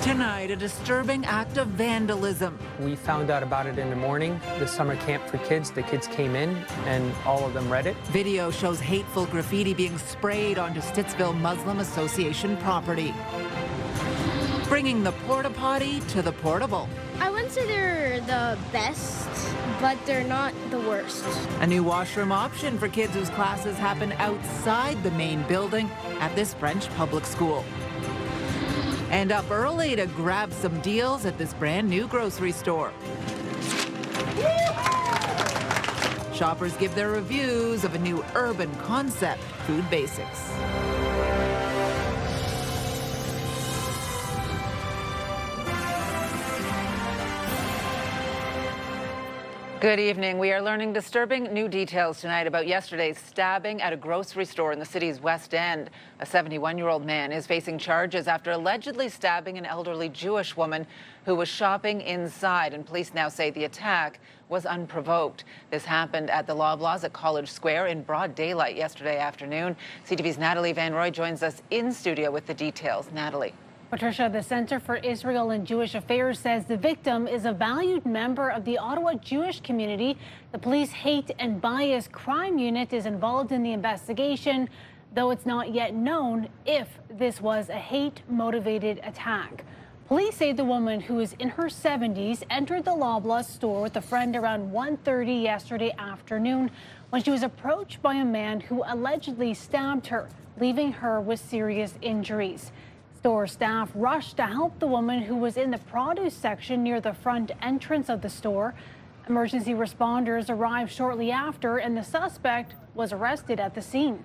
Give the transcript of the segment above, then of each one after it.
Tonight, a disturbing act of vandalism. We found out about it in the morning, the summer camp for kids. The kids came in and all of them read it. Video shows hateful graffiti being sprayed onto Stittsville Muslim Association property, bringing the porta potty to the portable. I wouldn't say they're the best, but they're not the worst. A new washroom option for kids whose classes happen outside the main building at this French public school. And up early to grab some deals at this brand new grocery store. Shoppers give their reviews of a new urban concept, Food Basics. Good evening. We are learning disturbing new details tonight about yesterday's stabbing at a grocery store in the city's West End. A 71-year-old man is facing charges after allegedly stabbing an elderly Jewish woman who was shopping inside, and police now say the attack was unprovoked. This happened at the Loblaws at College Square in broad daylight yesterday afternoon. CTV's Natalie Van Roy joins us in studio with the details. Natalie. Patricia, the Center for Israel and Jewish Affairs says the victim is a valued member of the Ottawa Jewish community. The police hate and bias crime unit is involved in the investigation, though it's not yet known if this was a hate-motivated attack. Police say the woman, who is in her 70s, entered the Loblaws store with a friend around 1:30 yesterday afternoon when she was approached by a man who allegedly stabbed her, leaving her with serious injuries. Store staff rushed to help the woman, who was in the produce section near the front entrance of the store. Emergency responders arrived shortly after, and the suspect was arrested at the scene.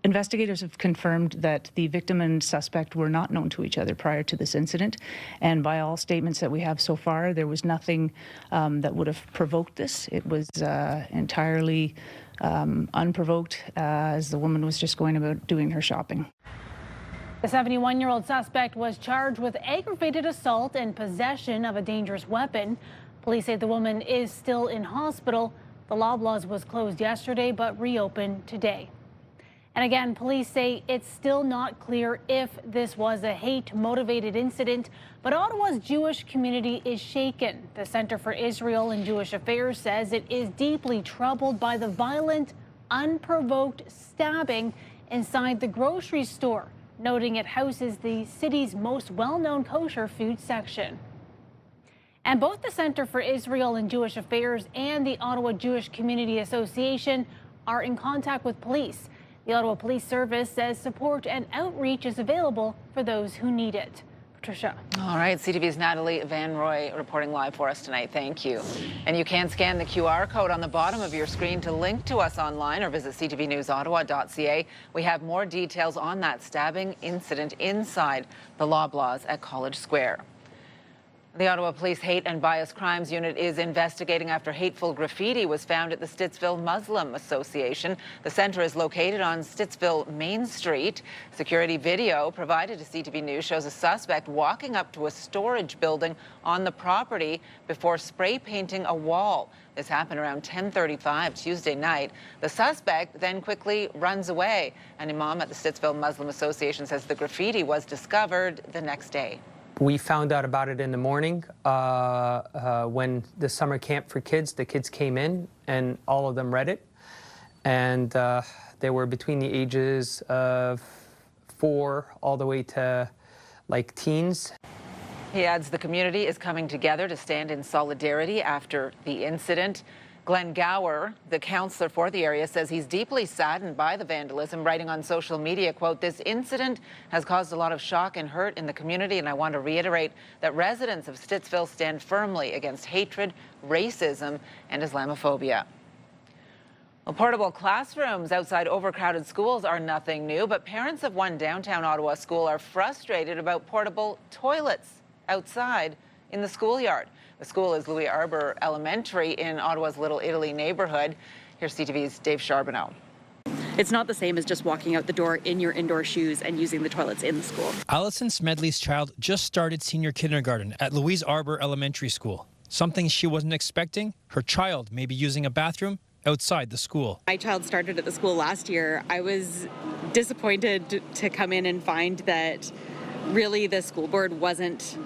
Investigators have confirmed that the victim and suspect were not known to each other prior to this incident, and by all statements that we have so far, there was nothing that would have provoked this. It was entirely unprovoked, as the woman was just going about doing her shopping. The 71-year-old suspect was charged with aggravated assault and possession of a dangerous weapon. Police say the woman is still in hospital. The Loblaws was closed yesterday but reopened today. And again, police say it's still not clear if this was a hate-motivated incident, but Ottawa's Jewish community is shaken. The Center for Israel and Jewish Affairs says it is deeply troubled by the violent, unprovoked stabbing inside the grocery store, noting it houses the city's most well-known kosher food section. And both the Center for Israel and Jewish Affairs and the Ottawa Jewish Community Association are in contact with police. The Ottawa Police Service says support and outreach is available for those who need it. Patricia. All right, CTV's Natalie Van Roy reporting live for us tonight. Thank you. And you can scan the QR code on the bottom of your screen to link to us online or visit ctvnewsottawa.ca. We have more details on that stabbing incident inside the Loblaws at College Square. The Ottawa Police Hate and Bias Crimes Unit is investigating after hateful graffiti was found at the Stittsville Muslim Association. The center is located on Stittsville Main Street. Security video provided to CTV News shows a suspect walking up to a storage building on the property before spray painting a wall. This happened around 10:35 Tuesday night. The suspect then quickly runs away. An imam at the Stittsville Muslim Association says the graffiti was discovered the next day. We found out about it in the morning when the summer camp for kids, the kids came in and all of them read it. And they were between the ages of 4 all the way to like teens. He adds the community is coming together to stand in solidarity after the incident. Glenn Gower, the councillor for the area, says he's deeply saddened by the vandalism, writing on social media, quote, "This incident has caused a lot of shock and hurt in the community, and I want to reiterate that residents of Stittsville stand firmly against hatred, racism, and Islamophobia." Well, portable classrooms outside overcrowded schools are nothing new, but parents of one downtown Ottawa school are frustrated about portable toilets outside in the schoolyard. The school is Louis Arbor Elementary in Ottawa's Little Italy neighborhood. Here's CTV's Dave Charbonneau. It's not the same as just walking out the door in your indoor shoes and using the toilets in the school. Allison Smedley's child just started senior kindergarten at Louis Arbor Elementary School. Something she wasn't expecting, her child may be using a bathroom outside the school. My child started at the school last year. I was disappointed to come in and find that really the school board wasn't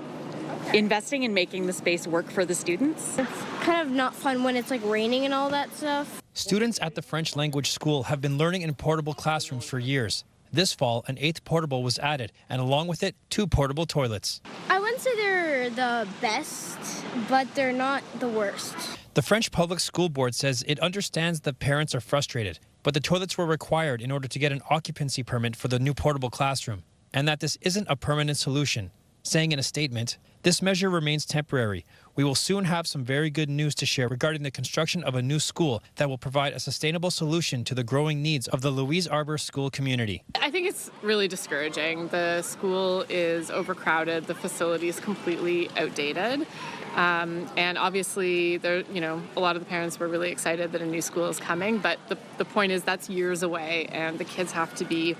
investing in making the space work for the students. It's kind of not fun when it's like raining and all that stuff. Students at the French language school have been learning in portable classrooms for years. This fall, an 8th portable was added, and along with it, 2 portable toilets. I wouldn't say they're the best, but they're not the worst. The French Public School Board says it understands that parents are frustrated, but the toilets were required in order to get an occupancy permit for the new portable classroom, and that this isn't a permanent solution, saying in a statement, "This measure remains temporary. We will soon have some very good news to share regarding the construction of a new school that will provide a sustainable solution to the growing needs of the Louise Arbour school community." I think it's really discouraging. The school is overcrowded. The facility is completely outdated. And obviously, a lot of the parents were really excited that a new school is coming. But the point is that's years away, and the kids have to be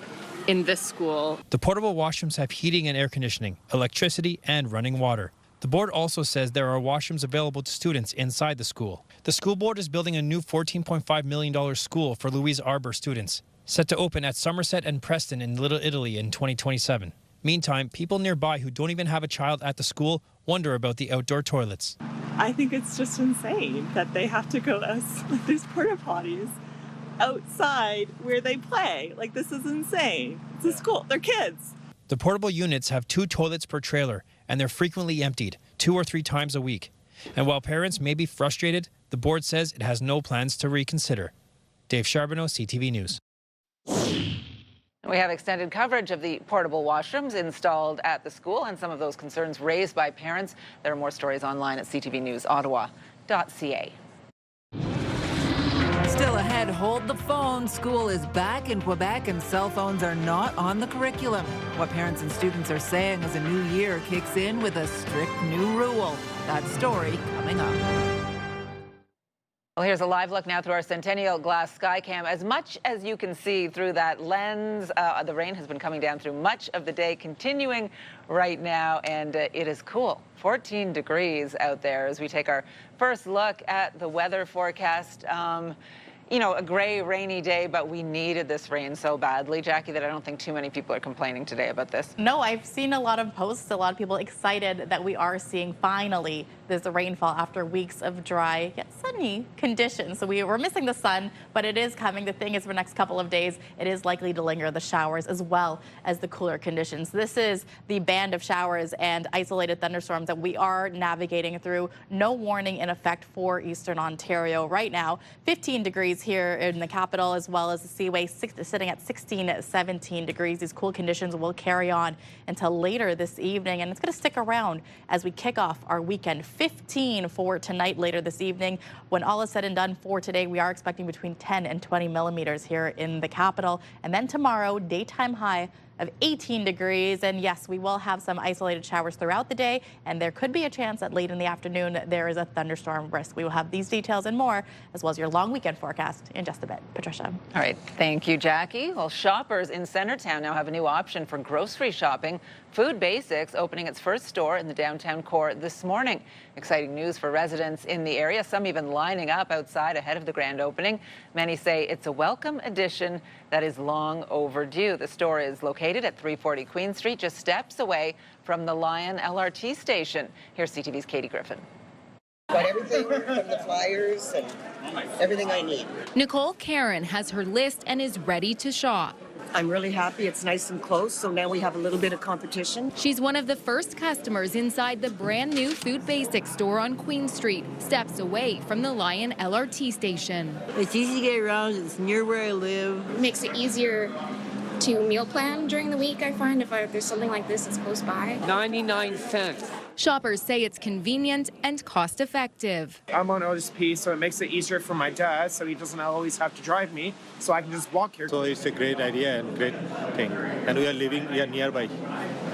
in this school. The portable washrooms have heating and air conditioning, electricity, and running water. The board also says there are washrooms available to students inside the school. The school board is building a new $14.5 million school for Louise Arbour students, set to open at Somerset and Preston in Little Italy in 2027. Meantime, people nearby who don't even have a child at the school wonder about the outdoor toilets. I think it's just insane that they have to go with these porta potties outside where they play. Like, this is insane. It's a school. They're kids. The portable units have 2 toilets per trailer, and they're frequently emptied 2 or 3 times a week. And while parents may be frustrated, the board says it has no plans to reconsider. Dave Charbonneau, CTV News. We have extended coverage of the portable washrooms installed at the school and some of those concerns raised by parents. There are more stories online at ctvnewsottawa.ca. Still ahead, hold the phone. School is back in Quebec and cell phones are not on the curriculum. What parents and students are saying as a new year kicks in with a strict new rule. That story coming up. Well, here's a live look now through our Centennial Glass Skycam. As much as you can see through that lens, the rain has been coming down through much of the day, continuing right now, and it is cool. 14 degrees out there as we take our first look at the weather forecast. A gray, rainy day, but we needed this rain so badly, Jackie, that I don't think too many people are complaining today about this. No, I've seen a lot of posts, a lot of people excited that we are seeing finally this rainfall after weeks of dry yet sunny conditions. So we were missing the sun, but it is coming. The thing is, for the next couple of days, it is likely to linger, the showers as well as the cooler conditions. This is the band of showers and isolated thunderstorms that we are navigating through. No warning in effect for Eastern Ontario right now. 15 degrees here in the capital, as well as the Seaway sitting at 17 degrees. These cool conditions will carry on until later this evening, and it's going to stick around as we kick off our weekend. 15 for tonight, later this evening. When all is said and done for today, we are expecting between 10 and 20 millimeters here in the capital. And then tomorrow, daytime high of 18 degrees. And yes, we will have some isolated showers throughout the day, and there could be a chance that late in the afternoon there is a thunderstorm risk. We will have these details and more, as well as your long weekend forecast in just a bit. Patricia. All right. Thank you, Jackie. Well, shoppers in Centertown now have a new option for grocery shopping. Food Basics opening its first store in the downtown core this morning. Exciting news for residents in the area, some even lining up outside ahead of the grand opening. Many say it's a welcome addition that is long overdue. The store is located at 340 Queen Street, just steps away from the Lion LRT station. Here's CTV's Katie Griffin. Got everything from the flyers and everything I need. Nicole Karen has her list and is ready to shop. I'm really happy. It's nice and close, so now we have a little bit of competition. She's one of the first customers inside the brand new Food Basics store on Queen Street, steps away from the Lion LRT station. It's easy to get around. It's near where I live. It makes it easier to meal plan during the week, I find, if there's something like this that's close by. 99 cents. Shoppers say it's convenient and cost-effective. I'm on OSP, so it makes it easier for my dad, so he doesn't always have to drive me, so I can just walk here. So it's a great idea and great thing. And we are nearby.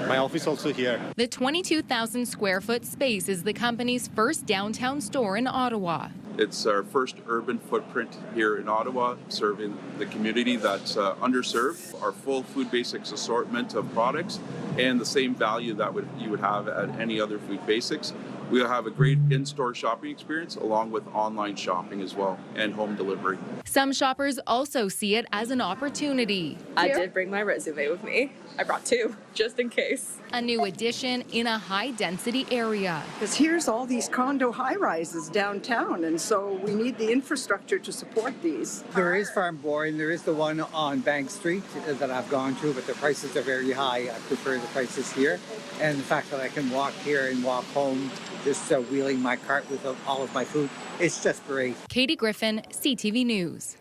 My office also here. The 22,000 square foot space is the company's first downtown store in Ottawa. It's our first urban footprint here in Ottawa, serving the community that's underserved. Our full Food Basics assortment of products and the same value that you would have at any other Food Basics, We'll have a great in-store shopping experience along with online shopping as well and home delivery. Some shoppers also see it as an opportunity. I did bring my resume with me. I brought 2, just in case. A new addition in a high-density area. Because here's all these condo high-rises downtown, and so we need the infrastructure to support these. There is Farm Boy, and there is the one on Bank Street that I've gone to, but the prices are very high. I prefer the prices here. And the fact that I can walk here and walk home, just wheeling my cart with all of my food, it's just great. Katie Griffin, CTV News.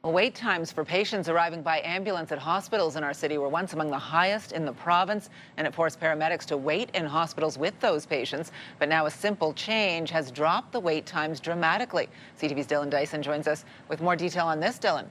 Well, wait times for patients arriving by ambulance at hospitals in our city were once among the highest in the province, and it forced paramedics to wait in hospitals with those patients. But now a simple change has dropped the wait times dramatically. CTV's Dylan Dyson joins us with more detail on this. Dylan.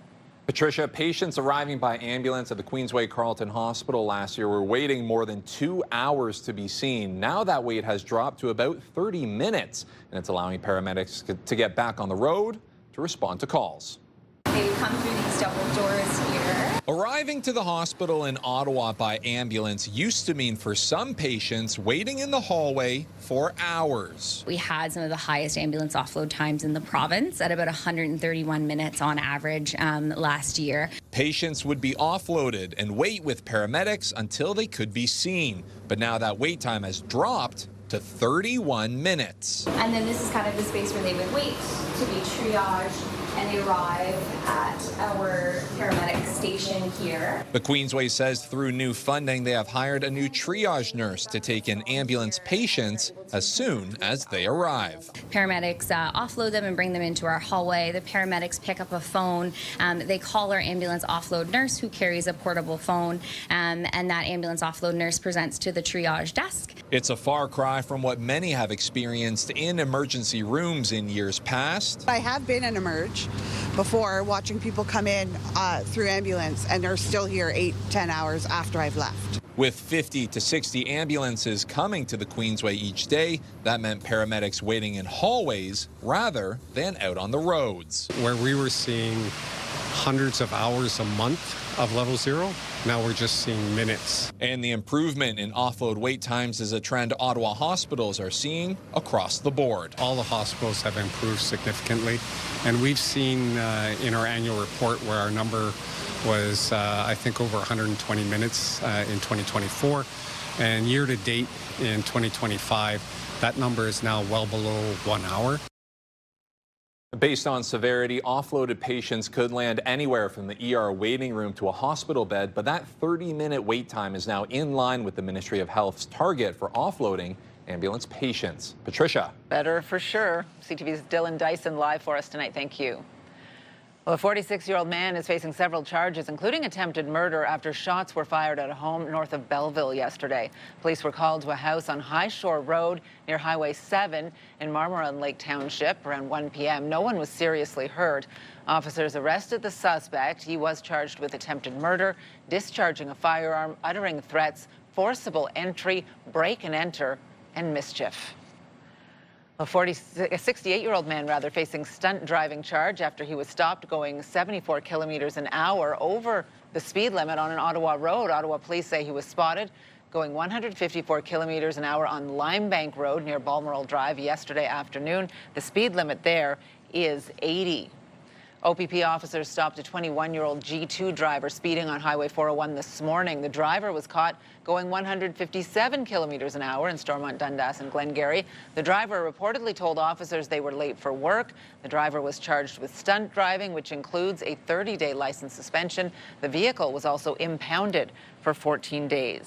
Patricia, patients arriving by ambulance at the Queensway Carleton Hospital last year were waiting more than 2 hours to be seen. Now that wait has dropped to about 30 minutes, and it's allowing paramedics to get back on the road to respond to calls. They would come through these double doors here. Arriving to the hospital in Ottawa by ambulance used to mean for some patients waiting in the hallway for hours. We had some of the highest ambulance offload times in the province at about 131 minutes on average last year. Patients would be offloaded and wait with paramedics until they could be seen. But now that wait time has dropped to 31 minutes. And then this is kind of the space where they would wait to be triaged, and they arrive at our paramedic station here. The Queensway says through new funding, they have hired a new triage nurse to take in ambulance patients as soon as they arrive. Paramedics offload them and bring them into our hallway. The paramedics pick up a phone. They call our ambulance offload nurse, who carries a portable phone, and that ambulance offload nurse presents to the triage desk. It's a far cry from what many have experienced in emergency rooms in years past. I have been in Emerge before, watching people come in through ambulance, and they're still here 8-10 hours after I've left. With 50 to 60 ambulances coming to the Queensway each day, that meant paramedics waiting in hallways rather than out on the roads. Where we were seeing hundreds of hours a month of level 0, now we're just seeing minutes. And the improvement in offload wait times is a trend Ottawa hospitals are seeing across the board. All the hospitals have improved significantly, and we've seen in our annual report where our number was, I think, over 120 minutes in 2024, and year to date in 2025, that number is now well below 1 hour. Based on severity, offloaded patients could land anywhere from the ER waiting room to a hospital bed, but that 30-minute wait time is now in line with the Ministry of Health's target for offloading ambulance patients. Patricia. Better for sure. CTV's Dylan Dyson live for us tonight. Thank you. Well, a 46-year-old man is facing several charges, including attempted murder, after shots were fired at a home north of Belleville yesterday. Police were called to a house on High Shore Road near Highway 7 in Marmora Lake Township around 1 p.m. No one was seriously hurt. Officers arrested the suspect. He was charged with attempted murder, discharging a firearm, uttering threats, forcible entry, break and enter, and mischief. A 68-year-old man facing stunt driving charge after he was stopped going 74 kilometers an hour over the speed limit on an Ottawa road. Ottawa police say he was spotted going 154 kilometers an hour on Limebank Road near Balmoral Drive yesterday afternoon. The speed limit there is 80. OPP officers stopped a 21-year-old G2 driver speeding on Highway 401 this morning. The driver was caught going 157 kilometers an hour in Stormont, Dundas, and Glengarry. The driver reportedly told officers they were late for work. The driver was charged with stunt driving, which includes a 30-day license suspension. The vehicle was also impounded for 14 days.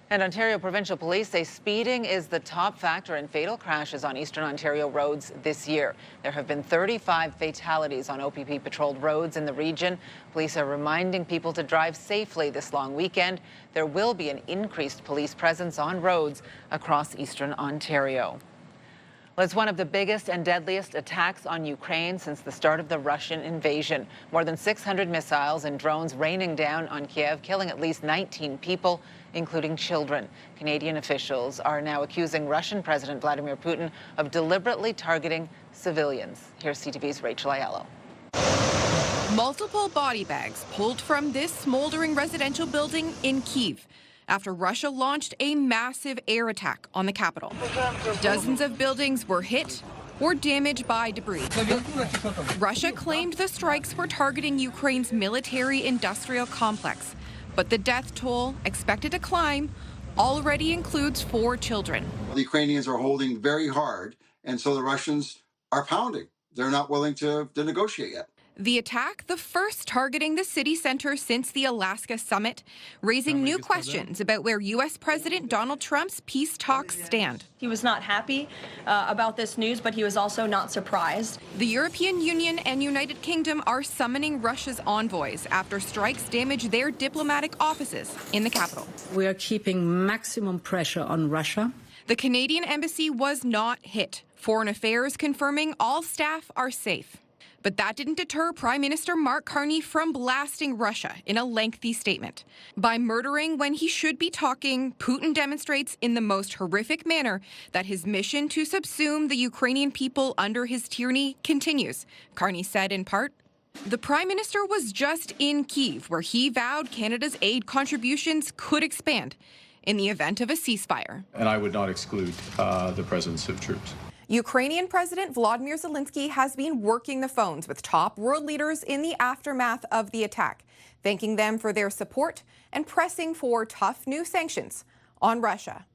And Ontario Provincial Police say speeding is the top factor in fatal crashes on Eastern Ontario roads this year. There have been 35 fatalities on OPP-patrolled roads in the region. Police are reminding people to drive safely this long weekend. There will be an increased police presence on roads across Eastern Ontario. Well, it's one of the biggest and deadliest attacks on Ukraine since the start of the Russian invasion. More than 600 missiles and drones raining down on Kiev, killing at least 19 people, including children. Canadian officials are now accusing Russian President Vladimir Putin of deliberately targeting civilians. Here's CTV's Rachel Aiello. Multiple body bags pulled from this smoldering residential building in Kyiv. after Russia launched a massive air attack on the capital. Dozens of buildings were hit or damaged by debris. Russia claimed the strikes were targeting Ukraine's military-industrial complex, but the death toll, expected to climb, already includes 4 children. The Ukrainians are holding very hard, and so the Russians are pounding. They're not willing to negotiate yet. The attack, the first targeting the city center since the Alaska summit, raising new questions about where U.S. President Donald Trump's peace talks stand. He was not happy about this news, but he was also not surprised. The European Union and United Kingdom are summoning Russia's envoys after strikes damage their diplomatic offices in the capital. We are keeping maximum pressure on Russia. The Canadian embassy was not hit. Foreign Affairs confirming all staff are safe. But that didn't deter Prime Minister Mark Carney from blasting Russia in a lengthy statement. By murdering when he should be talking, Putin demonstrates in the most horrific manner that his mission to subsume the Ukrainian people under his tyranny continues, Carney said in part. The Prime Minister was just in Kyiv, where he vowed Canada's aid contributions could expand in the event of a ceasefire. And I would not exclude the presence of troops. Ukrainian President Volodymyr Zelensky has been working the phones with top world leaders in the aftermath of the attack, thanking them for their support and pressing for tough new sanctions on Russia.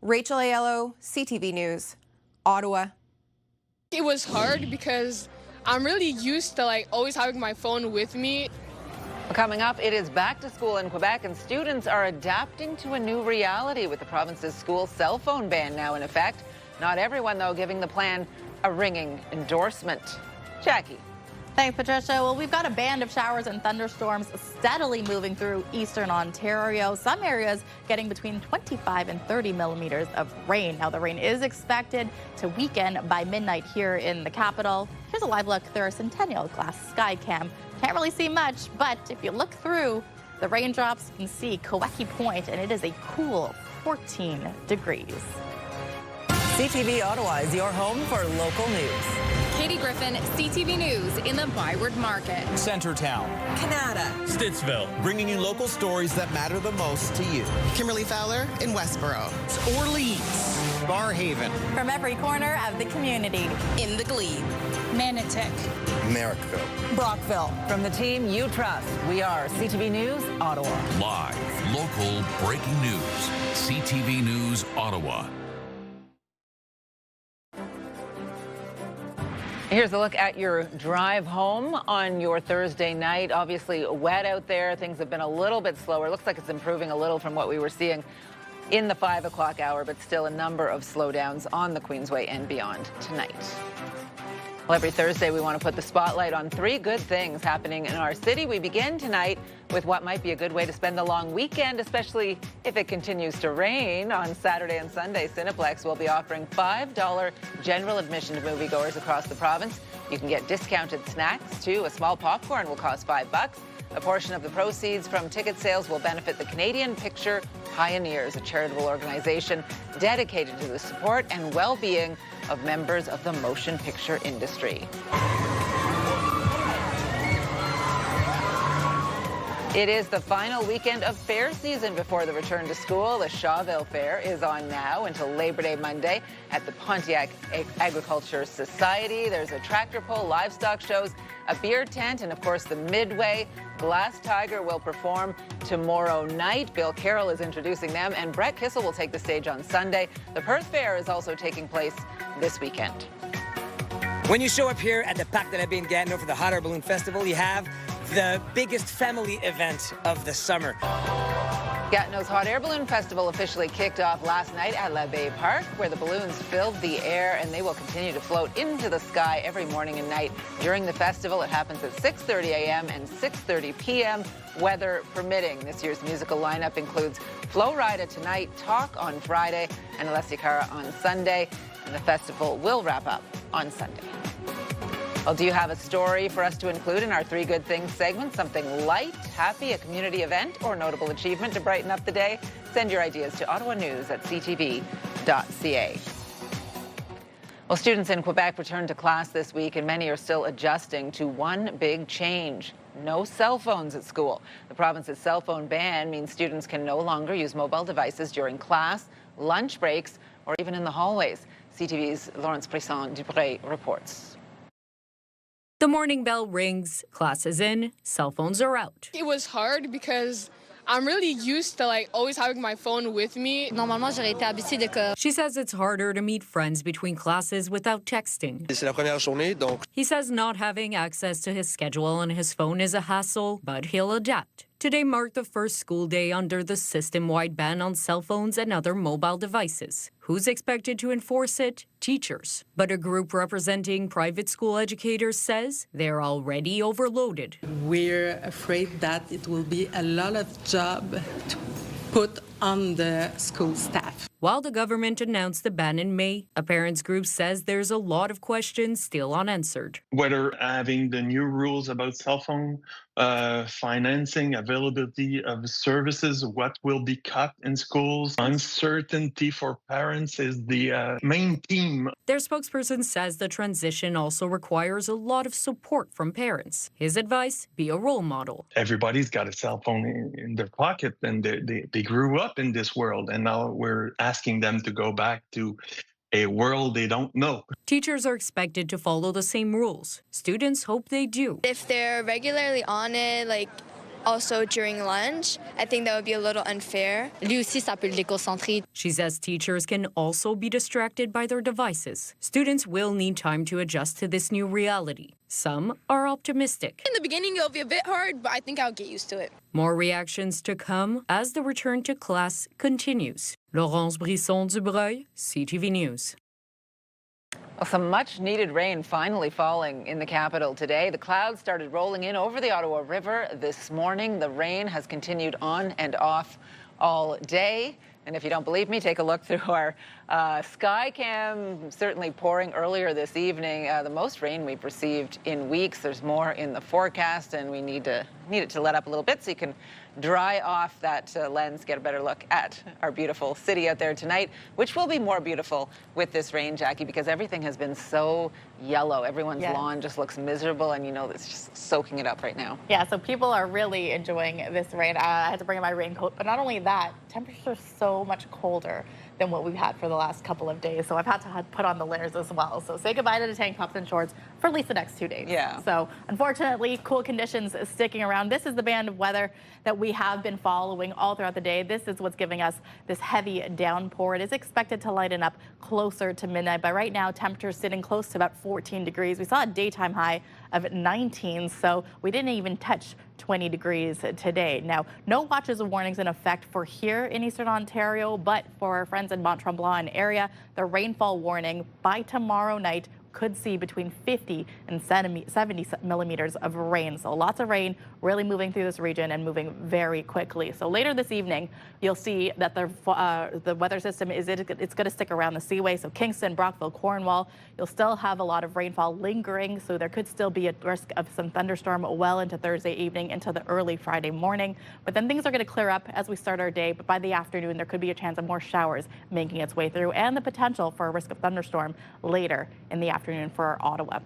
Rachel Aiello, CTV News, Ottawa. It was hard because I'm really used to always having my phone with me. Coming up, it is back to school in Quebec, and students are adapting to a new reality with the province's school cell phone ban now in effect. Not everyone, though, giving the plan a ringing endorsement. Jackie. Thanks, Patricia. Well, we've got a band of showers and thunderstorms steadily moving through eastern Ontario. Some areas getting between 25 and 30 millimeters of rain. Now, the rain is expected to weaken by midnight here in the capital. Here's a live look through our Centennial Glass Sky Cam. Can't really see much, but if you look through the raindrops, you can see Kaweki Point, and it is a cool 14 degrees. CTV Ottawa is your home for local news. Katie Griffin, CTV News in the Byward Market. Centertown. Canada. Stittsville. Bringing you local stories that matter the most to you. Kimberly Fowler in Westboro. Orleans. Barhaven. From every corner of the community. In the Glebe. Manotick. Merrickville. Brockville. From the team you trust, we are CTV News, Ottawa. Live, local, breaking news. CTV News, Ottawa. Here's a look at your drive home on your Thursday night. Obviously wet out there. Things have been a little bit slower. Looks like it's improving a little from what we were seeing in the 5 o'clock hour, but still a number of slowdowns on the Queensway and beyond tonight. Well, every Thursday, we want to put the spotlight on 3 good things happening in our city. We begin tonight with what might be a good way to spend the long weekend, especially if it continues to rain. On Saturday and Sunday, Cineplex will be offering $5 general admission to moviegoers across the province. You can get discounted snacks, too. A small popcorn will cost $5. A portion of the proceeds from ticket sales will benefit the Canadian Picture Pioneers, a charitable organization dedicated to the support and well-being of members of the motion picture industry. It is the final weekend of fair season before the return to school. The Shawville Fair is on now until Labor Day Monday at the Pontiac Agriculture Society. There's a tractor pull, livestock shows, a beer tent, and of course the Midway. Glass Tiger will perform tomorrow night. Bill Carroll is introducing them, and Brett Kissel will take the stage on Sunday. The Perth Fair is also taking place this weekend. When you show up here at the Parc de la Baie Gatineau for the Hot Air Balloon Festival, you have the biggest family event of the summer. Gatineau's Hot Air Balloon Festival officially kicked off last night at La Baie Park, where the balloons filled the air, and they will continue to float into the sky every morning and night during the festival. It happens at 6:30 a.m. and 6:30 p.m., weather permitting. This year's musical lineup includes Flo Rida tonight, Talk on Friday, and Alessia Cara on Sunday, and the festival will wrap up on Sunday. Well, do you have a story for us to include in our 3 Good Things segment? Something light, happy, a community event, or notable achievement to brighten up the day? Send your ideas to ottawanews@ctv.ca. Well, students in Quebec returned to class this week, and many are still adjusting to one big change. no cell phones at school. The province's cell phone ban means students can no longer use mobile devices during class, lunch breaks, or even in the hallways. CTV's Lawrence Brisson-Dupré reports. The morning bell rings, class is in, cell phones are out. It was hard because I'm really used to always having my phone with me. Normalement, j'aurais été habituée de. She says it's harder to meet friends between classes without texting. C'est la première journée, donc. He says not having access to his schedule on his phone is a hassle, but he'll adapt. Today marked the first school day under the system-wide ban on cell phones and other mobile devices. Who's expected to enforce it? Teachers. But a group representing private school educators says they're already overloaded. We're afraid that it will be a lot of job to put on the school staff. While the government announced the ban in May, a parents group says there's a lot of questions still unanswered. Whether having the new rules about cell phone financing, availability of services, what will be cut in schools, uncertainty for parents is the main theme. Their spokesperson says the transition also requires a lot of support from parents. His advice, be a role model. Everybody's got a cell phone in their pocket, and they grew up in this world, and now we're asking them to go back to a world they don't know. Teachers are expected to follow the same rules. Students hope they do. If they're regularly on it, also during lunch, I think that would be a little unfair. Lui aussi, ça peut le déconcentrer. She says teachers can also be distracted by their devices. Students will need time to adjust to this new reality. Some are optimistic. In the beginning, it'll be a bit hard, but I think I'll get used to it. More reactions to come as the return to class continues. Laurence Brisson-Dubreuil, CTV News. Well, some much-needed rain finally falling in the capital today. The clouds started rolling in over the Ottawa River this morning. The rain has continued on and off all day. And if you don't believe me, take a look through our sky cam. Certainly pouring earlier this evening. The most rain we've received in weeks. There's more in the forecast, and we need it to let up a little bit so you can dry off that lens, get a better look at our beautiful city out there tonight, which will be more beautiful with this rain, Jackie, because everything has been so yellow. Everyone's lawn just looks miserable, and it's just soaking it up right now. Yeah, so people are really enjoying this rain. I had to bring my raincoat, but not only that, temperatures are so much colder than what we've had for the last couple of days. So I've had to put on the layers as well. So say goodbye to the tank tops and shorts for at least the next 2 days. Yeah. So unfortunately, cool conditions sticking around. This is the band of weather that we have been following all throughout the day. This is what's giving us this heavy downpour. It is expected to lighten up closer to midnight, but right now temperatures sitting close to about 14 degrees. We saw a daytime high of 19, so we didn't even touch 20 degrees today. Now, no watches or warnings in effect for here in Eastern Ontario, but for our friends in Mont-Tremblant and area, the rainfall warning by tomorrow night could see between 50 and 70 millimeters of rain. So lots of rain really moving through this region and moving very quickly. So later this evening, you'll see that the weather system it's going to stick around the Seaway. So Kingston, Brockville, Cornwall, you'll still have a lot of rainfall lingering. So there could still be a risk of some thunderstorm well into Thursday evening into the early Friday morning. But then things are going to clear up as we start our day. But by the afternoon, there could be a chance of more showers making its way through and the potential for a risk of thunderstorm later in the afternoon for Ottawa.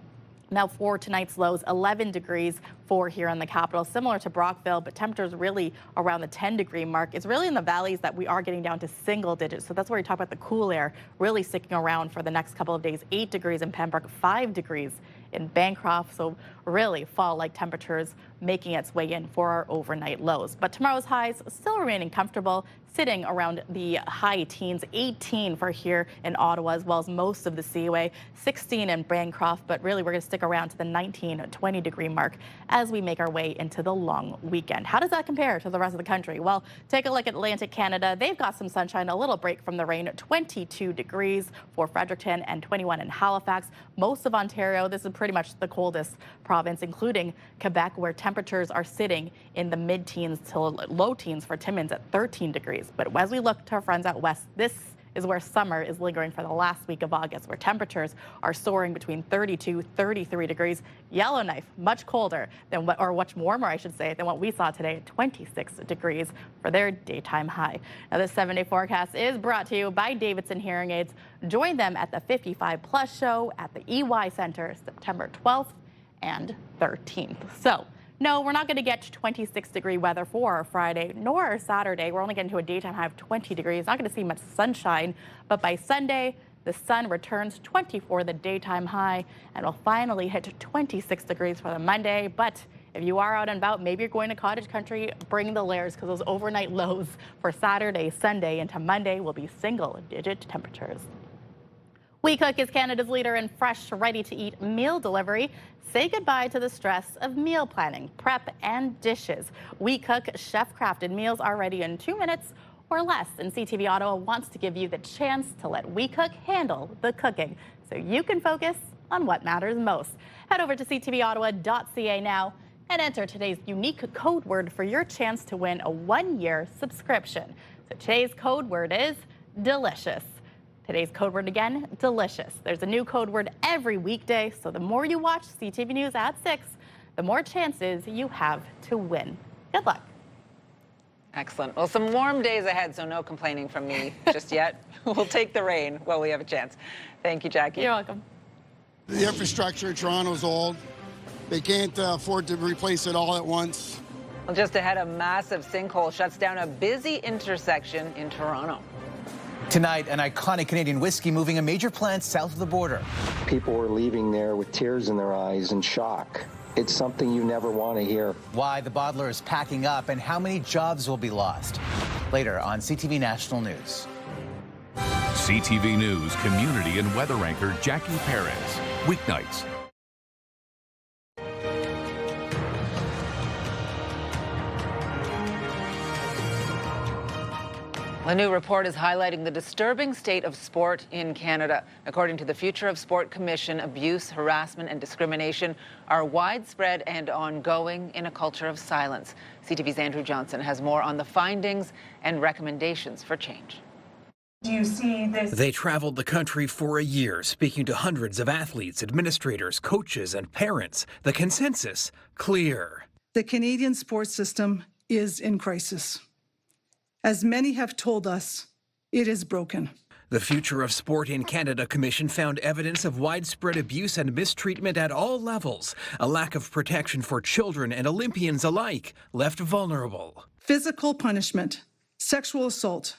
Now for tonight's lows, 11 degrees for here in the capital, similar to Brockville, but temperatures really around the 10-degree mark. It's really in the valleys that we are getting down to single digits. So that's where we talk about the cool air really sticking around for the next couple of days. 8 degrees in Pembroke, 5 degrees in Bancroft. So really fall-like temperatures making its way in for our overnight lows. But tomorrow's highs still remaining comfortable, sitting around the high teens, 18 for here in Ottawa, as well as most of the Seaway, 16 in Bancroft, but really we're going to stick around to the 19, 20 degree mark as we make our way into the long weekend. How does that compare to the rest of the country? Well, take a look at Atlantic Canada. They've got some sunshine, a little break from the rain, 22 degrees for Fredericton and 21 in Halifax. Most of Ontario, this is pretty much the coldest province, including Quebec, where temperatures are sitting in the mid-teens to low teens for Timmins at 13 degrees. But as we look to our friends out west, this is where summer is lingering for the last week of August, where temperatures are soaring between 32, 33 degrees. Yellowknife, much colder than or much warmer, I should say, than what we saw today, 26 degrees for their daytime high. Now, this 7-day forecast is brought to you by Davidson Hearing Aids. Join them at the 55 Plus show at the EY Center, September 12th and 13th. So No, we're not going to get 26-degree weather for Friday nor Saturday. We're only getting to a daytime high of 20 degrees. Not going to see much sunshine, but by Sunday, the sun returns 24 the daytime high, and will finally hit 26 degrees for the Monday. But if you are out and about, maybe you're going to cottage country, bring the layers, because those overnight lows for Saturday, Sunday, into Monday will be single-digit temperatures. WeCook is Canada's leader in fresh, ready-to-eat meal delivery. Say goodbye to the stress of meal planning, prep, and dishes. WeCook chef-crafted meals are ready in 2 minutes or less, and CTV Ottawa wants to give you the chance to let WeCook handle the cooking so you can focus on what matters most. Head over to ctvottawa.ca now and enter today's unique code word for your chance to win a 1-year subscription. So today's code word is delicious. Today's code word again, delicious. There's a new code word every weekday, so the more you watch CTV News at 6, the more chances you have to win. Good luck. Excellent. Well, some warm days ahead, so no complaining from me just yet. We'll take the rain while we have a chance. Thank you, Jackie. You're welcome. The infrastructure in Toronto's old. They can't afford to replace it all at once. Well, just ahead, a massive sinkhole shuts down a busy intersection in Toronto. Tonight, an iconic Canadian whiskey moving a major plant south of the border. People were leaving there with tears in their eyes and shock. It's something you never want to hear. Why the bottler is packing up and how many jobs will be lost. Later on CTV National News. CTV News community and weather anchor Jackie Perez. Weeknights. A new report is highlighting the disturbing state of sport in Canada. According to the Future of Sport Commission, abuse, harassment and discrimination are widespread and ongoing in a culture of silence. CTV's Andrew Johnson has more on the findings and recommendations for change. Do you see this? They traveled the country for a year, speaking to hundreds of athletes, administrators, coaches and parents. The consensus, clear. The Canadian sports system is in crisis. As many have told us, it is broken. The Future of Sport in Canada Commission found evidence of widespread abuse and mistreatment at all levels. A lack of protection for children and Olympians alike left vulnerable. Physical punishment, sexual assault,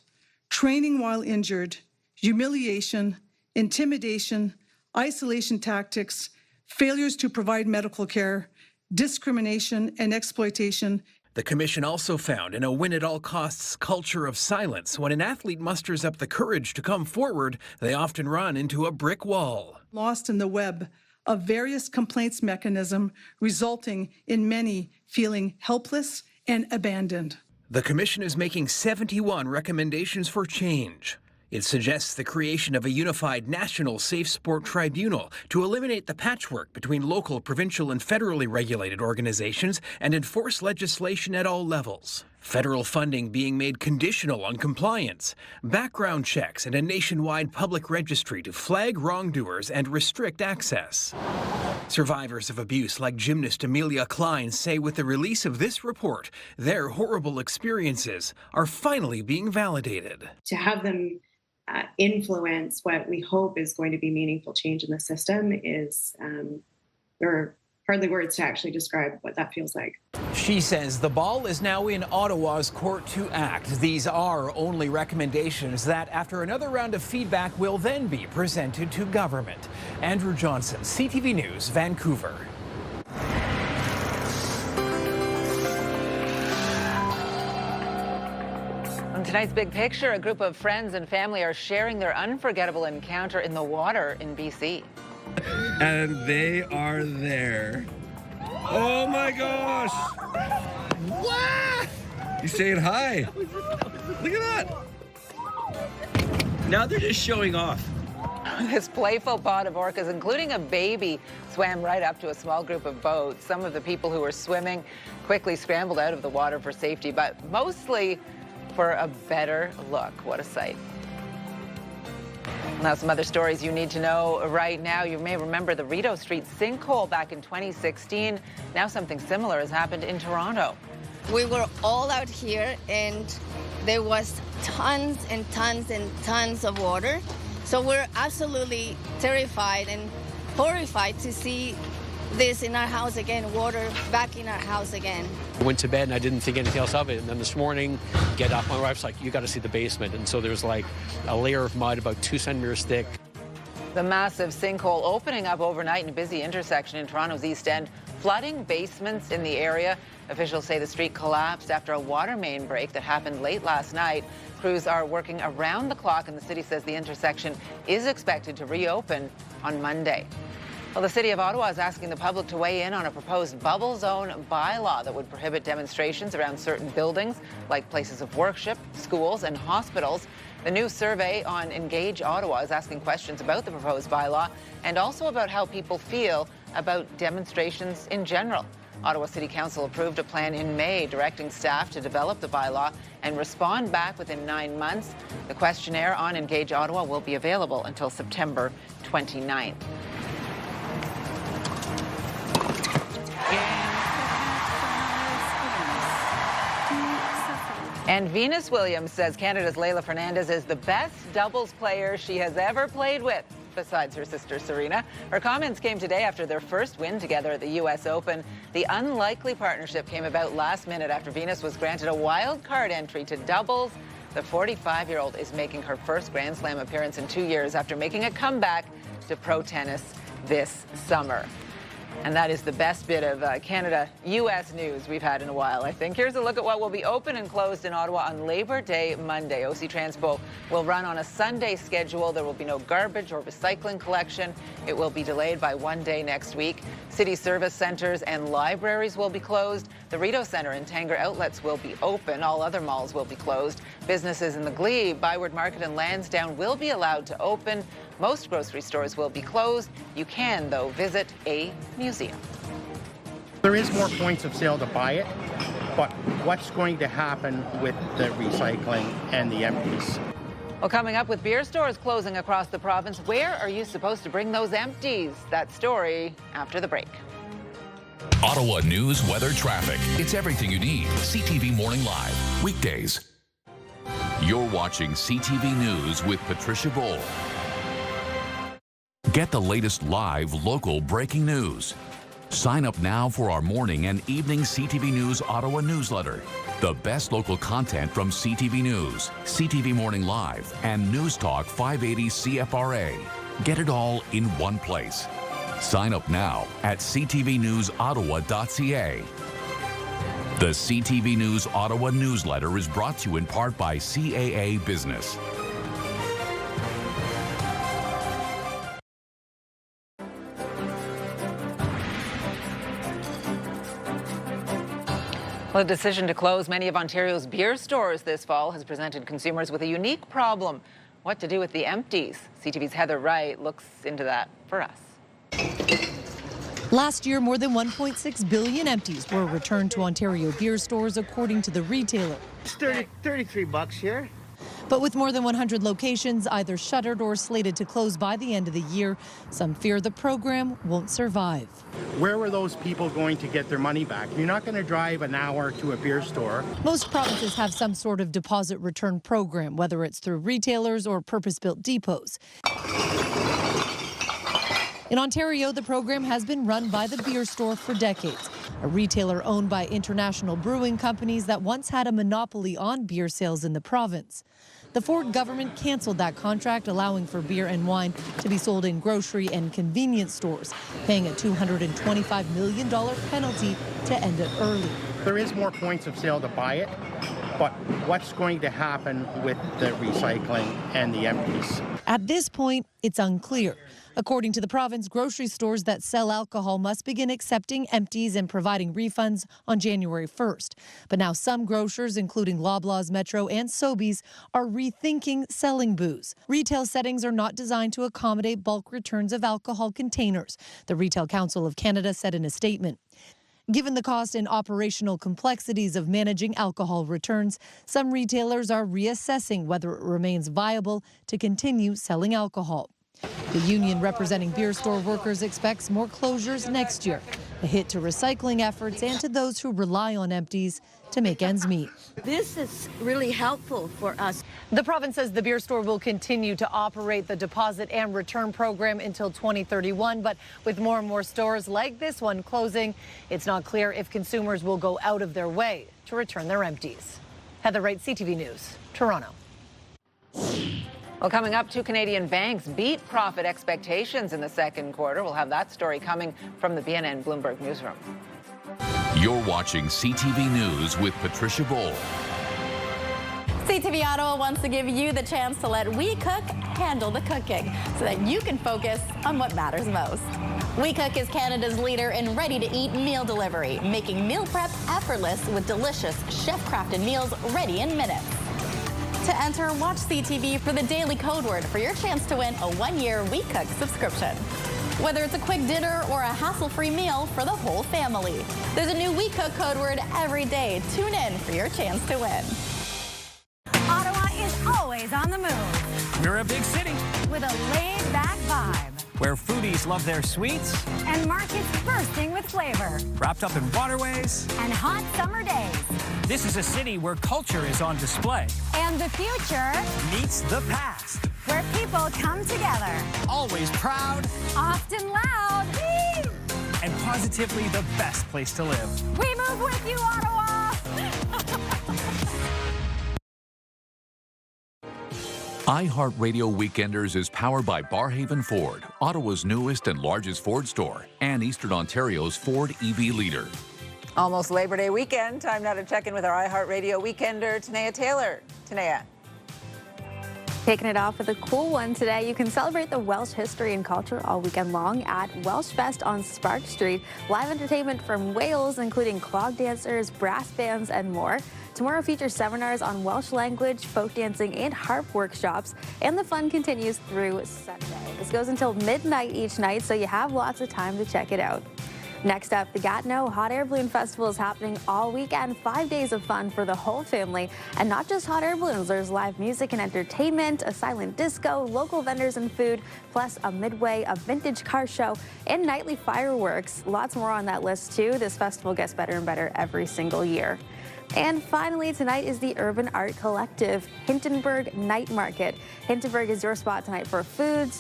training while injured, humiliation, intimidation, isolation tactics, failures to provide medical care, discrimination and exploitation. The commission also found in a win-at-all-costs culture of silence, when an athlete musters up the courage to come forward, they often run into a brick wall. Lost in the web of various complaints mechanism, resulting in many feeling helpless and abandoned. The commission is making 71 recommendations for change. It suggests the creation of a unified national safe sport tribunal to eliminate the patchwork between local, provincial and federally regulated organizations and enforce legislation at all levels. Federal funding being made conditional on compliance, background checks and a nationwide public registry to flag wrongdoers and restrict access. Survivors of abuse like gymnast Amelia Klein say with the release of this report, their horrible experiences are finally being validated. To have them influence what we hope is going to be meaningful change in the system is, there are hardly words to actually describe what that feels like. She says the ball is now in Ottawa's court to act. These are only recommendations that, after another round of feedback, will then be presented to government. Andrew Johnson, CTV News, Vancouver. On tonight's Big Picture, a group of friends and family are sharing their unforgettable encounter in the water in BC. And they are there. Oh my gosh! What? He's saying hi. Look at that. Now they're just showing off. This playful pod of orcas, including a baby, swam right up to a small group of boats. Some of the people who were swimming quickly scrambled out of the water for safety, but mostly for a better look. What a sight. Now, some other stories you need to know right now. You may remember the Rideau Street sinkhole back in 2016. Now something similar has happened in Toronto. We were all out here and there was tons and tons and tons of water. So we're absolutely terrified and horrified to see this in our house again, water back in our house again. I went to bed and I didn't think anything else of it. And then this morning, get up, my wife's like, you got to see the basement. And so there's like a layer of mud about 2 centimeters thick. The massive sinkhole opening up overnight in a busy intersection in Toronto's East End, flooding basements in the area. Officials say the street collapsed after a water main break that happened late last night. Crews are working around the clock, and the city says the intersection is expected to reopen on Monday. Well, the City of Ottawa is asking the public to weigh in on a proposed bubble zone bylaw that would prohibit demonstrations around certain buildings, like places of worship, schools, and hospitals. The new survey on Engage Ottawa is asking questions about the proposed bylaw and also about how people feel about demonstrations in general. Ottawa City Council approved a plan in May directing staff to develop the bylaw and respond back within 9 months. The questionnaire on Engage Ottawa will be available until September 29th. And Venus Williams says Canada's Leylah Fernandez is the best doubles player she has ever played with, besides her sister Serena. Her comments came today after their first win together at the U.S. Open. The unlikely partnership came about last minute after Venus was granted a wild card entry to doubles. The 45-year-old is making her first Grand Slam appearance in 2 years after making a comeback to pro tennis this summer. And that is the best bit of Canada-U.S. news we've had in a while, I think. Here's a look at what will be open and closed in Ottawa on Labor Day Monday. OC Transpo will run on a Sunday schedule. There will be no garbage or recycling collection. It will be delayed by 1 day next week. City service centres and libraries will be closed. The Rideau Centre and Tanger outlets will be open. All other malls will be closed. Businesses in the Glebe, Byward Market and Lansdowne will be allowed to open. Most grocery stores will be closed. You can, though, visit a museum. There is more points of sale to buy it, but what's going to happen with the recycling and the empties? Well, coming up, with beer stores closing across the province, where are you supposed to bring those empties? That story after the break. Ottawa news, weather, traffic. It's everything you need. CTV Morning Live, weekdays. You're watching CTV News with Patricia Boll. Get the latest live local breaking news. Sign up now for our morning and evening CTV News Ottawa newsletter. The best local content from CTV News, CTV Morning Live, and News Talk 580 CFRA. Get it all in one place. Sign up now at ctvnewsottawa.ca. The CTV News Ottawa newsletter is brought to you in part by CAA Business. Well, the decision to close many of Ontario's beer stores this fall has presented consumers with a unique problem: what to do with the empties. CTV's Heather Wright looks into that for us. Last year, more than 1.6 billion empties were returned to Ontario beer stores, according to the retailer. It's $33 here. But with more than 100 locations either shuttered or slated to close by the end of the year, some fear the program won't survive. Where were those people going to get their money back? You're not going to drive an hour to a beer store. Most provinces have some sort of deposit return program, whether it's through retailers or purpose-built depots. In Ontario, the program has been run by the beer store for decades, a retailer owned by international brewing companies that once had a monopoly on beer sales in the province. The Ford government canceled that contract, allowing for beer and wine to be sold in grocery and convenience stores, paying a $225 million penalty to end it early. There is more points of sale to buy it, but what's going to happen with the recycling and the empties? At this point, it's unclear. According to the province, grocery stores that sell alcohol must begin accepting empties and providing refunds on January 1st. But now some grocers, including Loblaws, Metro, and Sobeys, are rethinking selling booze. Retail settings are not designed to accommodate bulk returns of alcohol containers, the Retail Council of Canada said in a statement. Given the cost and operational complexities of managing alcohol returns, some retailers are reassessing whether it remains viable to continue selling alcohol. The union representing beer store workers expects more closures next year. a hit to recycling efforts and to those who rely on empties to make ends meet. This is really helpful for us. The province says the beer store will continue to operate the deposit and return program until 2031, but with more and more stores like this one closing, it's not clear if consumers will go out of their way to return their empties. Heather Wright, CTV News, Toronto. Well, coming up, 2 Canadian banks beat profit expectations in the second quarter. We'll have that story coming from the BNN Bloomberg newsroom. You're watching CTV News with Patricia Bowl. CTV Ottawa wants to give you the chance to let We Cook handle the cooking so that you can focus on what matters most. We Cook is Canada's leader in ready-to-eat meal delivery, making meal prep effortless with delicious chef-crafted meals ready in minutes. To enter, watch CTV for the daily code word for your chance to win a 1-year We Cook subscription. Whether it's a quick dinner or a hassle-free meal for the whole family, there's a new We Cook code word every day. Tune in for your chance to win. Ottawa is always on the move. We're a big city with a laid-back vibe. Where foodies love their sweets. And markets bursting with flavor. Wrapped up in waterways. And hot summer days. This is a city where culture is on display. And the future meets the past. Where people come together. Always proud. Often loud. Whee! And positively the best place to live. We move with you, Ottawa! iHeartRadio Weekenders is powered by Barhaven Ford, Ottawa's newest and largest Ford store, and Eastern Ontario's Ford EV leader. Almost Labor Day weekend. Time now to check in with our iHeartRadio Weekender, Tanea Taylor. Tanea. Kicking it off with a cool one today. You can celebrate the Welsh history and culture all weekend long at Welsh Fest on Spark Street. Live entertainment from Wales, including clog dancers, brass bands, and more. Tomorrow features seminars on Welsh language, folk dancing, and harp workshops. And the fun continues through Sunday. This goes until midnight each night, so you have lots of time to check it out. Next up, the Gatineau Hot Air Balloon Festival is happening all weekend. 5 days of fun for the whole family. And not just hot air balloons, there's live music and entertainment, a silent disco, local vendors and food, plus a midway, a vintage car show, and nightly fireworks. Lots more on that list too. This festival gets better and better every single year. And finally, tonight is the Urban Art Collective Hintonburg Night Market. Hintonburg is your spot tonight for food,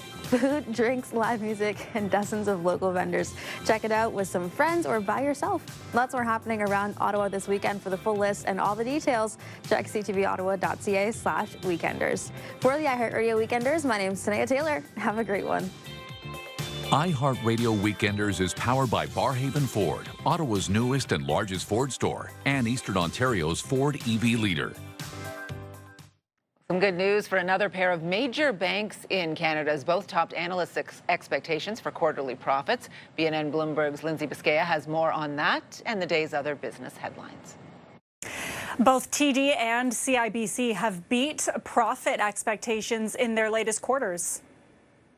drinks, live music, and dozens of local vendors. Check it out with some friends or by yourself. Lots more happening around Ottawa this weekend. For the full list and all the details, check ctvottawa.ca/weekenders. For the iHeartRadio Weekenders, my name is Tanea Taylor. Have a great one. iHeartRadio Weekenders is powered by Barhaven Ford, Ottawa's newest and largest Ford store, and Eastern Ontario's Ford EV leader. Some good news for another pair of major banks in Canada as both topped analysts' expectations for quarterly profits. BNN Bloomberg's Lindsay Biscaya has more on that and the day's other business headlines. Both TD and CIBC have beat profit expectations in their latest quarters.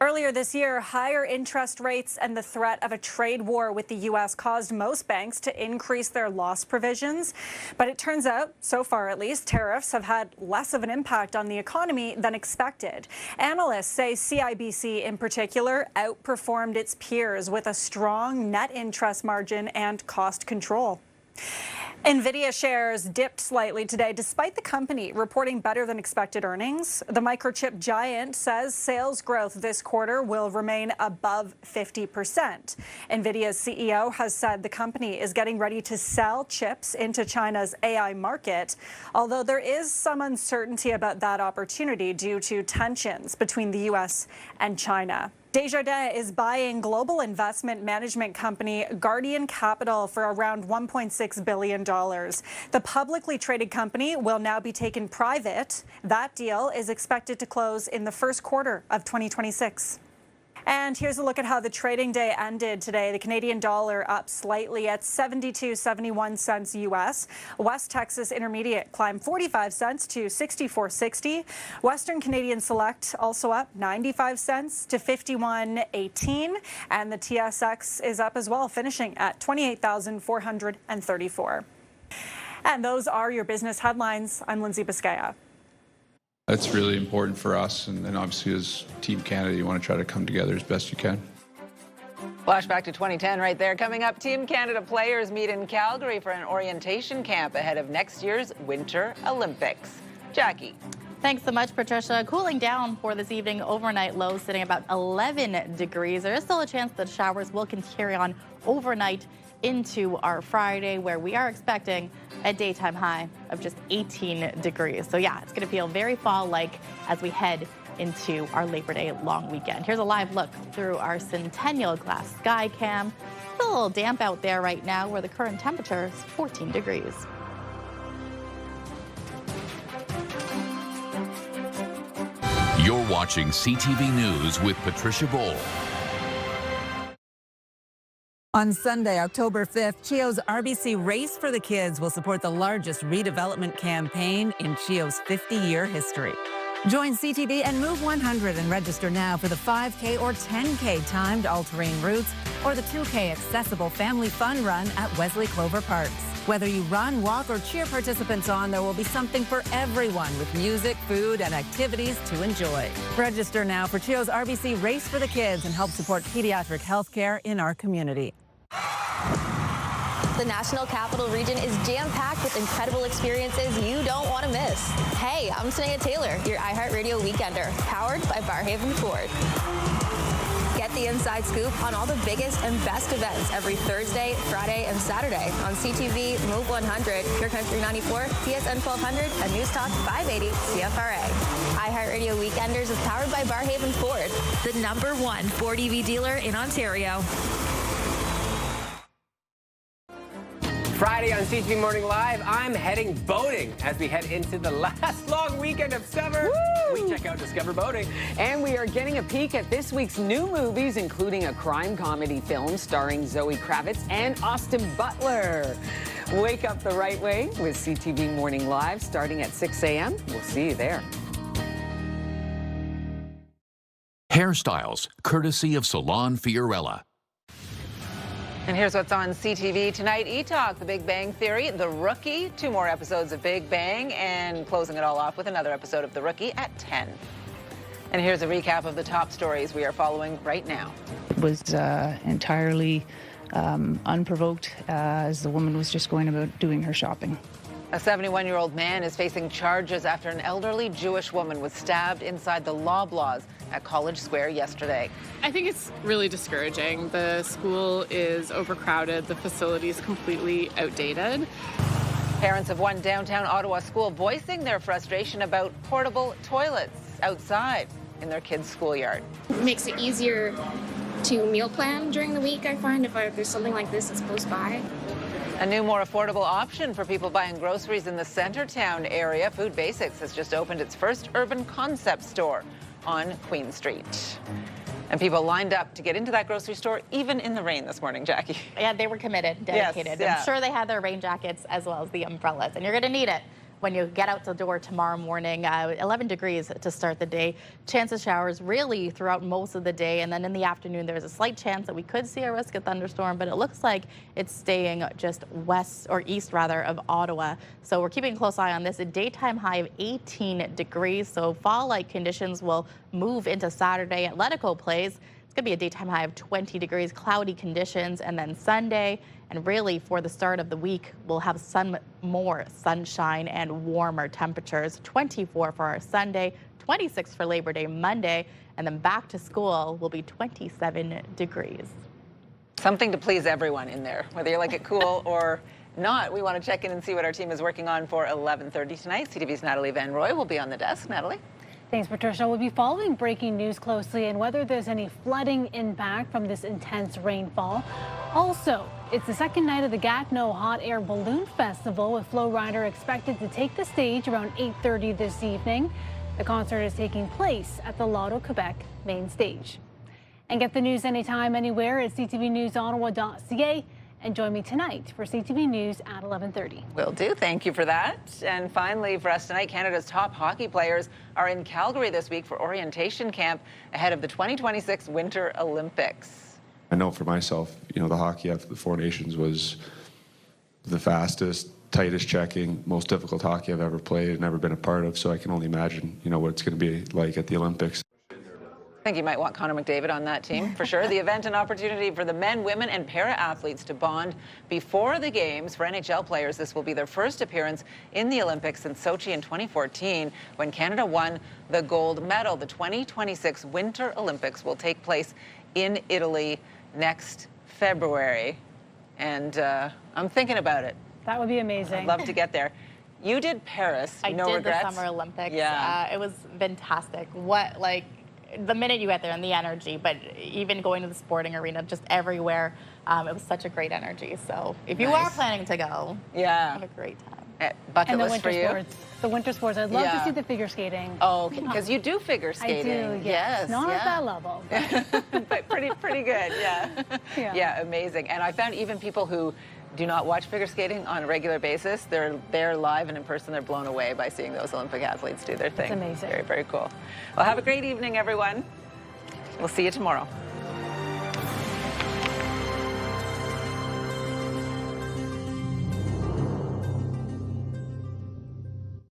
Earlier this year, higher interest rates and the threat of a trade war with the U.S. caused most banks to increase their loss provisions. But it turns out, so far at least, tariffs have had less of an impact on the economy than expected. Analysts say CIBC in particular outperformed its peers with a strong net interest margin and cost control. NVIDIA shares dipped slightly today despite the company reporting better than expected earnings. The microchip giant says sales growth this quarter will remain above 50%. NVIDIA's CEO has said the company is getting ready to sell chips into China's AI market, although there is some uncertainty about that opportunity due to tensions between the U.S. and China. Desjardins is buying global investment management company Guardian Capital for around $1.6 billion. The publicly traded company will now be taken private. That deal is expected to close in the first quarter of 2026. And here's a look at how the trading day ended today. The Canadian dollar up slightly at 72.71 cents U.S. West Texas Intermediate climbed 45 cents to 64.60. Western Canadian Select also up 95 cents to 51.18. And the TSX is up as well, finishing at 28,434. And those are your business headlines. I'm Lindsay Biscaya. That's really important for us, and obviously as Team Canada, you want to try to come together as best you can. Flashback to 2010 right there. Coming up, Team Canada players meet in Calgary for an orientation camp ahead of next year's Winter Olympics. Jackie. Thanks so much, Patricia. Cooling down for this evening, overnight lows sitting about 11 degrees. There is still a chance that showers will carry on overnight into our Friday, where we are expecting a daytime high of just 18 degrees. So yeah, it's going to feel very fall-like as we head into our Labor Day long weekend. Here's a live look through our Centennial Glass Sky Cam. It's a little damp out there right now, where the current temperature is 14 degrees. You're watching CTV News with Patricia Bowl. On Sunday, October 5th, CHEO's RBC Race for the Kids will support the largest redevelopment campaign in CHEO's 50-year history. Join CTV and Move 100 and register now for the 5K or 10K timed all-terrain routes or the 2K accessible family fun run at Wesley Clover Parks. Whether you run, walk, or cheer participants on, there will be something for everyone with music, food, and activities to enjoy. Register now for CHEO's RBC Race for the Kids and help support pediatric health care in our community. The National Capital Region is jam-packed with incredible experiences you don't want to miss. Hey, I'm Sanaya Taylor, your iHeartRadio Weekender, powered by Barrhaven Ford. Get the inside scoop on all the biggest and best events every Thursday, Friday, and Saturday on CTV, Move 100, Pure Country 94, TSN 1200, and News Talk 580 CFRA. iHeartRadio Weekenders is powered by Barrhaven Ford, the #1 Ford EV dealer in Ontario. Friday on CTV Morning Live, I'm heading boating as we head into the last long weekend of summer. Woo! We check out Discover Boating. And we are getting a peek at this week's new movies, including a crime comedy film starring Zoe Kravitz and Austin Butler. Wake up the right way with CTV Morning Live starting at 6 a.m. We'll see you there. Hairstyles, courtesy of Salon Fiorella. And here's what's on CTV tonight. E-Talk, The Big Bang Theory, The Rookie, 2 more episodes of Big Bang, and closing it all off with another episode of The Rookie at 10. And here's a recap of the top stories we are following right now. It was entirely unprovoked, as the woman was just going about doing her shopping. A 71-year-old man is facing charges after an elderly Jewish woman was stabbed inside the Loblaws at College Square yesterday. I think it's really discouraging. The school is overcrowded. The facility is completely outdated. Parents of one downtown Ottawa school voicing their frustration about portable toilets outside in their kids' schoolyard. It makes it easier to meal plan during the week, I find, if there's something like this that's close by. A new, more affordable option for people buying groceries in the Centertown area. Food Basics has just opened its first urban concept store on Queen Street. And people lined up to get into that grocery store, even in the rain this morning, Jackie. Yeah, they were committed, dedicated. Yes, yeah. I'm sure they had their rain jackets as well as the umbrellas, and you're going to need it when you get out the door tomorrow morning. 11 degrees to start the day. Chance of showers really throughout most of the day, and then in the afternoon there's a slight chance that we could see a risk of thunderstorm, but it looks like it's staying just west or east rather of Ottawa. So we're keeping a close eye on this. A daytime high of 18 degrees, so fall-like conditions will move into Saturday. Atletico plays. It's going to be a daytime high of 20 degrees, cloudy conditions, and then Sunday. And really, for the start of the week, we'll have more sunshine and warmer temperatures. 24 for our Sunday, 26 for Labor Day Monday, and then back to school will be 27 degrees. Something to please everyone in there, whether you like it cool or not. We want to check in and see what our team is working on for 11:30 tonight. CTV's Natalie Van Roy will be on the desk. Natalie? Thanks, Patricia. We'll be following breaking news closely and whether there's any flooding impact from this intense rainfall. Also, it's the second night of the Gatineau Hot Air Balloon Festival, with Flo Rida expected to take the stage around 8:30 this evening. The concert is taking place at the Lotto Quebec main stage. And get the news anytime, anywhere at ctvnewsottawa.ca. And join me tonight for CTV News at 11:30. Will do. Thank you for that. And finally, for us tonight, Canada's top hockey players are in Calgary this week for orientation camp ahead of the 2026 Winter Olympics. I know for myself, the hockey after the Four Nations was the fastest, tightest checking, most difficult hockey I've ever played and ever been a part of. So I can only imagine, what it's going to be like at the Olympics. I think you might want Connor McDavid on that team for sure. The event, an opportunity for the men, women, and para-athletes to bond before the games. For NHL players, this will be their first appearance in the Olympics since Sochi in 2014, when Canada won the gold medal. The 2026 Winter Olympics will take place in Italy next February. And I'm thinking about it. That would be amazing. I'd love to get there. You did Paris. I No did regrets? the Summer Olympics. Yeah. It was fantastic. The minute you get there and the energy, but even going to the sporting arena, just everywhere, it was such a great energy. So if you are planning to go, have a great time. Bucket And the list winter for you? sports. The winter sports. I'd love to see the figure skating. Oh, because you do figure skating. I do, yes. Not at that level. But pretty good, yeah. Yeah. Amazing. And I found even people who do not watch figure skating on a regular basis, they're there live and in person, they're blown away by seeing those Olympic athletes do their thing. It's amazing. Very, very cool. Well, have a great evening, everyone. We'll see you tomorrow.